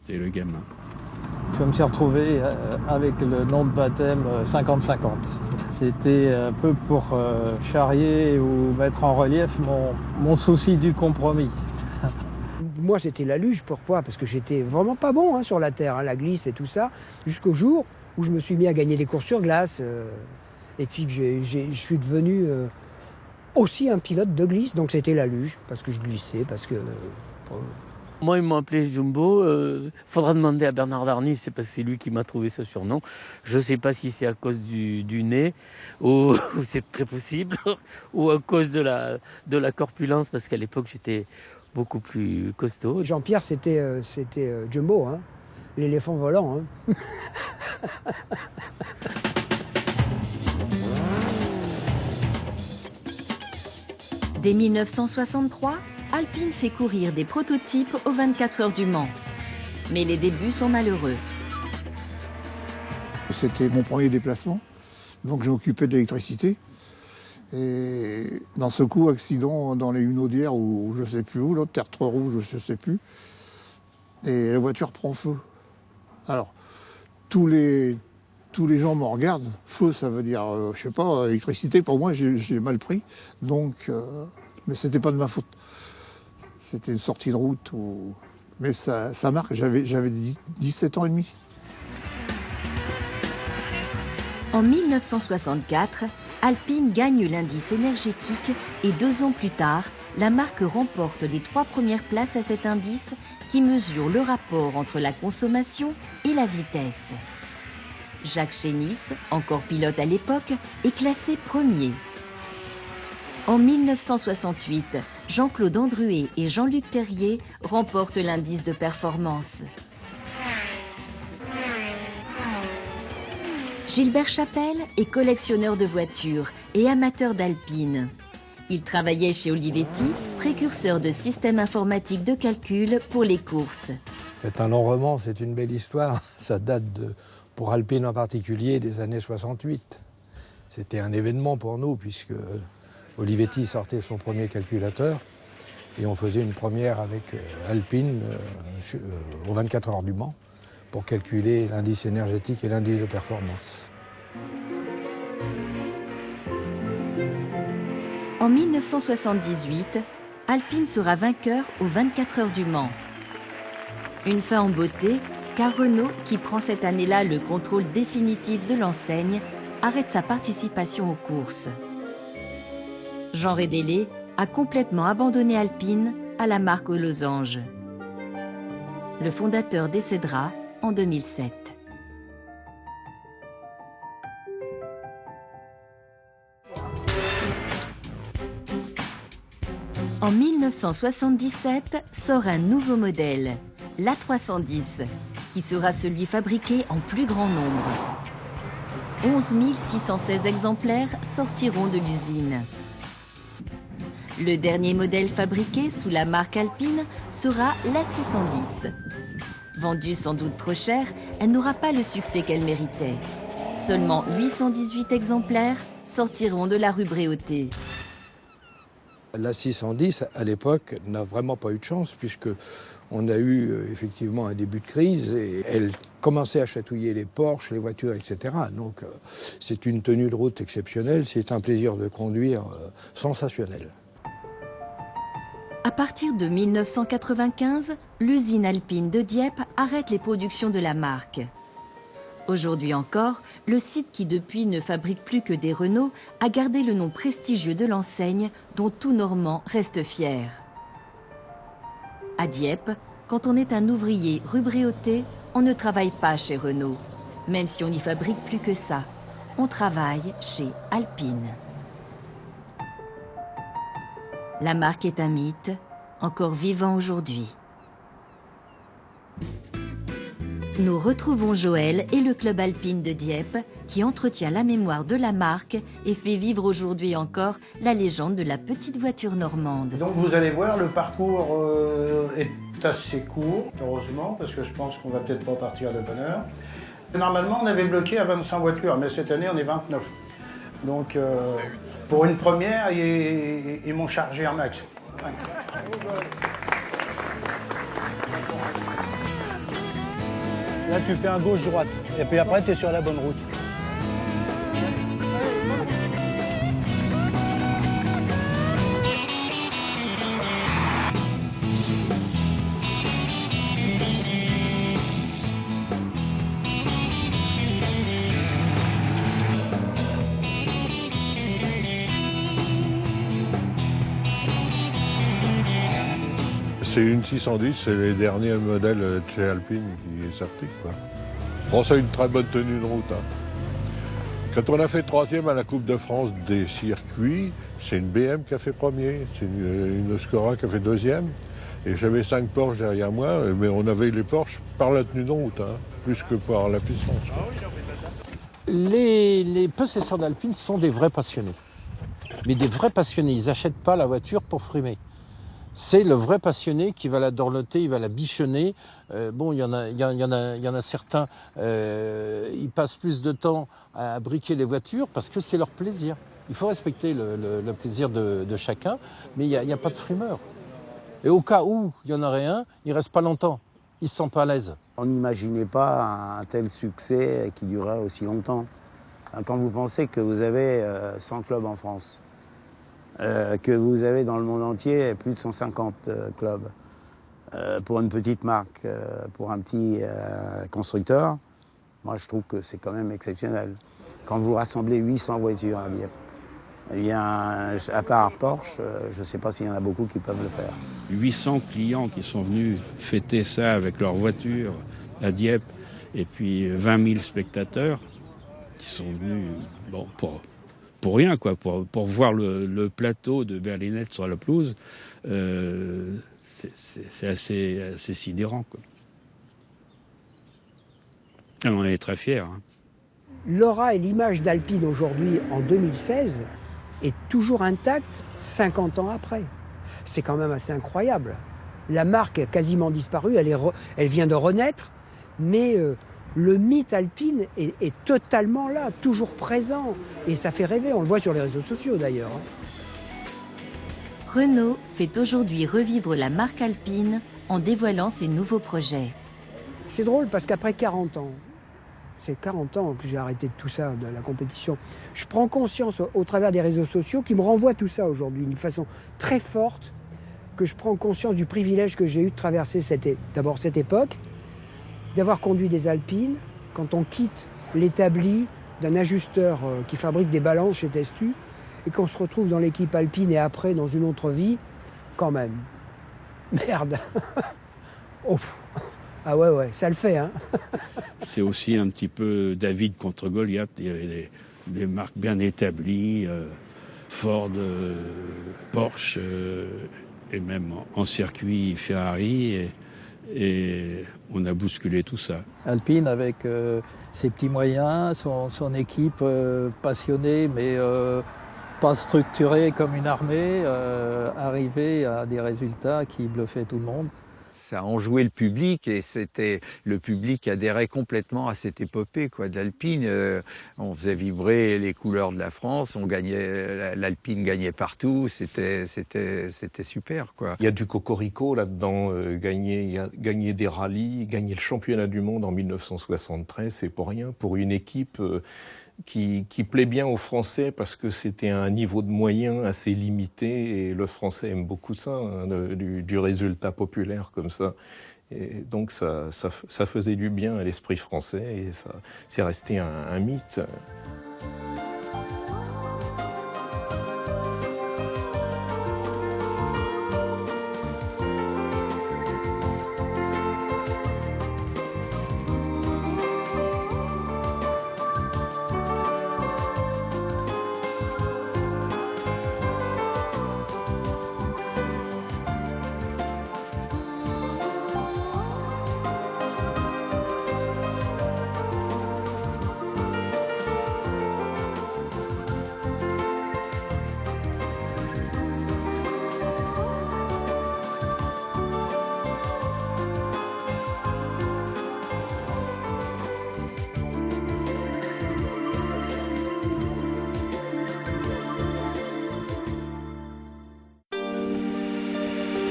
c'était le gamin. Je me suis retrouvé avec le nom de baptême 50-50. C'était un peu pour charrier ou mettre en relief mon souci du compromis. Moi, c'était la luge. Pourquoi? Parce que j'étais vraiment pas bon sur la terre, la glisse et tout ça, jusqu'au jour où je me suis mis à gagner des courses sur glace. Et puis que je suis devenu aussi un pilote de glisse, donc c'était la luge, parce que je glissais, parce que... Moi, ils m'ont appelé Jumbo. Faudra demander à Bernard Darny, c'est parce que c'est lui qui m'a trouvé ce surnom. Je ne sais pas si c'est à cause du nez, ou c'est très possible, ou à cause de la corpulence, parce qu'à l'époque, j'étais beaucoup plus costaud. Jean-Pierre, c'était Jumbo, hein, l'éléphant volant. Hein. Dès 1963, Alpine fait courir des prototypes aux 24 heures du Mans. Mais les débuts sont malheureux. C'était mon premier déplacement, donc j'ai occupé de l'électricité. Et d'un seul coup, accident dans les Hunaudières ou je sais plus où, l'autre Tertre Rouge, je sais plus. Et la voiture prend feu. Alors, tous les gens me regardent. Feu, ça veut dire, je sais pas, électricité, pour moi, j'ai mal pris. Donc, mais c'était pas de ma faute. C'était une sortie de route. Mais ça marque, j'avais 17 ans et demi. En 1964, Alpine gagne l'indice énergétique et 2 ans plus tard, la marque remporte les 3 premières places à cet indice qui mesure le rapport entre la consommation et la vitesse. Jacques Chénis, encore pilote à l'époque, est classé premier. En 1968, Jean-Claude Andruet et Jean-Luc Terrier remportent l'indice de performance. Gilbert Chapelle est collectionneur de voitures et amateur d'alpine. Il travaillait chez Olivetti, précurseur de systèmes informatiques de calcul pour les courses. C'est un long roman, c'est une belle histoire. Ça date, pour Alpine en particulier, des années 68. C'était un événement pour nous, puisque Olivetti sortait son premier calculateur et on faisait une première avec Alpine aux 24 heures du Mans pour calculer l'indice énergétique et l'indice de performance. En 1978, Alpine sera vainqueur aux 24 heures du Mans. Une fin en beauté, car Renault, qui prend cette année-là le contrôle définitif de l'enseigne, arrête sa participation aux courses. Jean Rédélé a complètement abandonné Alpine à la marque aux losanges. Le fondateur décédera en 2007. En 1977 sort un nouveau modèle, l'A310, qui sera celui fabriqué en plus grand nombre. 11 616 exemplaires sortiront de l'usine. Le dernier modèle fabriqué sous la marque Alpine sera l'A610. Vendue sans doute trop cher, elle n'aura pas le succès qu'elle méritait. Seulement 818 exemplaires sortiront de la rue Bréauté. La 610, à l'époque, n'a vraiment pas eu de chance, puisqu'on a eu effectivement un début de crise et elle commençait à chatouiller les Porsche, les voitures, etc. Donc c'est une tenue de route exceptionnelle, c'est un plaisir de conduire sensationnel. À partir de 1995, l'usine Alpine de Dieppe arrête les productions de la marque. Aujourd'hui encore, le site qui depuis ne fabrique plus que des Renault a gardé le nom prestigieux de l'enseigne dont tout Normand reste fier. À Dieppe, quand on est un ouvrier rue Bréauté, on ne travaille pas chez Renault. Même si on n'y fabrique plus que ça, on travaille chez Alpine. La marque est un mythe, encore vivant aujourd'hui. Nous retrouvons Joël et le club Alpine de Dieppe qui entretient la mémoire de la marque et fait vivre aujourd'hui encore la légende de la petite voiture normande. Donc vous allez voir, le parcours est assez court, heureusement, parce que je pense qu'on va peut-être pas partir de bonne heure. Normalement, on avait bloqué à 25 voitures, mais cette année, on est 29. Donc pour une première, ils m'ont chargé un max. Ouais. Là, tu fais un gauche-droite. Et puis après, tu es sur la bonne route. C'est une 610, c'est les derniers modèles de chez Alpine qui est sorti, quoi. Bon, c'est une très bonne tenue de route. Hein. Quand on a fait 3e à la Coupe de France des circuits, c'est une BM qui a fait premier, c'est une Scora qui a fait 2e. Et j'avais 5 Porsche derrière moi, mais on avait les Porsche par la tenue de route, hein, plus que par la puissance. Les possesseurs d'Alpine sont des vrais passionnés. Mais des vrais passionnés, ils n'achètent pas la voiture pour frimer. C'est le vrai passionné qui va la dorloter, il va la bichonner. Bon, il y en a certains, ils passent plus de temps à briquer les voitures parce que c'est leur plaisir. Il faut respecter le plaisir de chacun, mais il n'y a pas de frimeur. Et au cas où il y en aurait un, il ne reste pas longtemps. Il ne se sent pas à l'aise. On n'imaginait pas un tel succès qui durerait aussi longtemps. Quand vous pensez que vous avez 100 clubs en France, que vous avez dans le monde entier plus de 150 clubs, pour une petite marque, pour un petit constructeur, moi je trouve que c'est quand même exceptionnel. Quand vous rassemblez 800 voitures à Dieppe, eh bien, à part Porsche, je ne sais pas s'il y en a beaucoup qui peuvent le faire. 800 clients qui sont venus fêter ça avec leur voiture à Dieppe, et puis 20 000 spectateurs qui sont venus pour rien, quoi, pour voir le plateau de Berlinette sur la pelouse. C'est assez sidérant, quoi. On est très fiers. Hein. l'aura et l'image d'Alpine aujourd'hui, en 2016, est toujours intacte 50 ans après. C'est quand même assez incroyable. La marque a quasiment disparu, elle vient de renaître, mais le mythe Alpine est totalement là, toujours présent. Et ça fait rêver, on le voit sur les réseaux sociaux d'ailleurs. Renault fait aujourd'hui revivre la marque Alpine en dévoilant ses nouveaux projets. C'est drôle parce qu'après 40 ans, c'est 40 ans que j'ai arrêté de tout ça, de la compétition, je prends conscience au travers des réseaux sociaux qui me renvoient tout ça aujourd'hui, d'une façon très forte, que je prends conscience du privilège que j'ai eu de traverser d'abord cette époque, d'avoir conduit des Alpines, quand on quitte l'établi d'un ajusteur qui fabrique des balances chez Testu, et qu'on se retrouve dans l'équipe Alpine et après dans une autre vie, quand même. Merde. Ouf. Ah ouais, ça le fait, hein. C'est aussi un petit peu David contre Goliath. Il y avait des marques bien établies, Ford, Porsche, et même en circuit Ferrari. Et on a bousculé tout ça. Alpine, avec ses petits moyens, son équipe passionnée, mais pas structurée comme une armée, arrivait à des résultats qui bluffaient tout le monde. Ça a enjoué le public et le public adhérait complètement à cette épopée de l'Alpine. On faisait vibrer les couleurs de la France, l'Alpine gagnait partout, c'était super, quoi. Il y a du cocorico là-dedans, gagner des rallyes, gagner le championnat du monde en 1973, c'est pour rien. Pour une équipe qui plaît bien aux Français parce que c'était un niveau de moyens assez limité et le Français aime beaucoup ça, hein, du résultat populaire comme ça. Et donc ça faisait du bien à l'esprit français et ça c'est resté un mythe.